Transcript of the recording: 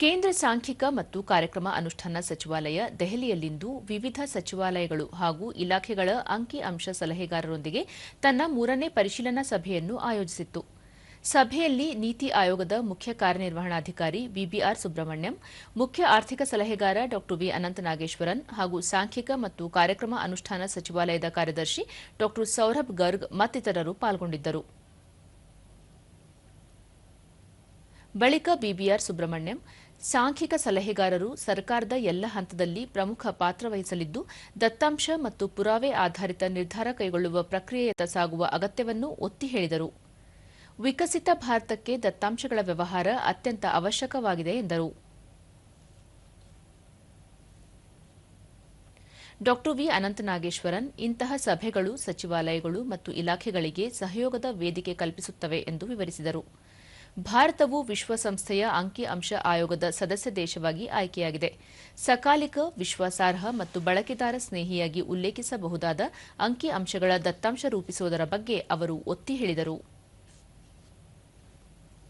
ಕೇಂದ್ರ ಸಾಂಖ್ಯಿಕ ಮತ್ತು ಕಾರ್ಯಕ್ರಮ ಅನುಷ್ಠಾನ ಸಚಿವಾಲಯ ದೆಹಲಿಯಲ್ಲಿಂದು ವಿವಿಧ ಸಚಿವಾಲಯಗಳು ಹಾಗೂ ಇಲಾಖೆಗಳ ಅಂಕಿ-ಅಂಶ ಸಲಹೆಗಾರರೊಂದಿಗೆ ತನ್ನ 3ನೇ ಪರಿಶೀಲನಾ ಸಭೆಯನ್ನು ಆಯೋಜಿಸಿತ್ತು. ಸಭೆಯಲ್ಲಿ ನೀತಿ ಆಯೋಗದ ಮುಖ್ಯ ಕಾರ್ಯನಿರ್ವಹಣಾಧಿಕಾರಿ ವಿಬಿಆರ್ ಸುಬ್ರಹ್ಮಣ್ಯಂ, ಮುಖ್ಯ ಆರ್ಥಿಕ ಸಲಹೆಗಾರ ಡಾ ವಿ ಅನಂತ ನಾಗೇಶ್ವರನ್ ಹಾಗೂ ಸಾಂಖ್ಯಿಕ ಮತ್ತು ಕಾರ್ಯಕ್ರಮ ಅನುಷ್ಠಾನ ಸಚಿವಾಲಯದ ಕಾರ್ಯದರ್ಶಿ ಡಾ ಸೌರಭ್ ಗರ್ಗ್ ಮತ್ತಿತರರು ಪಾಲ್ಗೊಂಡಿದ್ದರು. ಬಳಿಕ ಬಿಬಿಆರ್ ಸುಬ್ರಹ್ಮಣ್ಯಂ, ಸಾಂಖ್ಯಿಕ ಸಲಹೆಗಾರರು ಸರ್ಕಾರದ ಎಲ್ಲ ಹಂತದಲ್ಲಿ ಪ್ರಮುಖ ಪಾತ್ರ ವಹಿಸಲಿದ್ದು, ದತ್ತಾಂಶ ಮತ್ತು ಪುರಾವೆ ಆಧಾರಿತ ನಿರ್ಧಾರ ಕೈಗೊಳ್ಳುವ ಪ್ರಕ್ರಿಯೆಯತ್ತ ಸಾಗುವ ಅಗತ್ಯವನ್ನು ಒತ್ತಿ ಹೇಳಿದರು. ವಿಕಸಿತ ಭಾರತಕ್ಕೆ ದತ್ತಾಂಶಗಳ ವ್ಯವಹಾರ ಅತ್ಯಂತ ಅವಶ್ಯಕವಾಗಿದೆ ಎಂದರು. ಡಾ ವಿ ಅನಂತ ನಾಗೇಶ್ವರನ್, ಇಂತಹ ಸಭೆಗಳು ಸಚಿವಾಲಯಗಳು ಮತ್ತು ಇಲಾಖೆಗಳಿಗೆ ಸಹಯೋಗದ ವೇದಿಕೆ ಕಲ್ಪಿಸುತ್ತವೆ ಎಂದು ವಿವರಿಸಿದರು. ಭಾರತವು ವಿಶ್ವಸಂಸ್ಥೆಯ ಅಂಕಿ-ಅಂಶ ಆಯೋಗದ ಸದಸ್ಯ ದೇಶವಾಗಿ ಆಯ್ಕೆಯಾಗಿದೆ. ಸಕಾಲಿಕ, ವಿಶ್ವಾಸಾರ್ಹ ಮತ್ತು ಬಳಕೆದಾರ ಸ್ನೇಹಿಯಾಗಿ ಉಲ್ಲೇಖಿಸಬಹುದಾದ ಅಂಕಿ-ಅಂಶಗಳ ದತ್ತಾಂಶ ರೂಪಿಸುವುದರ ಬಗ್ಗೆ ಅವರು ಒತ್ತಿ ಹೇಳಿದರು.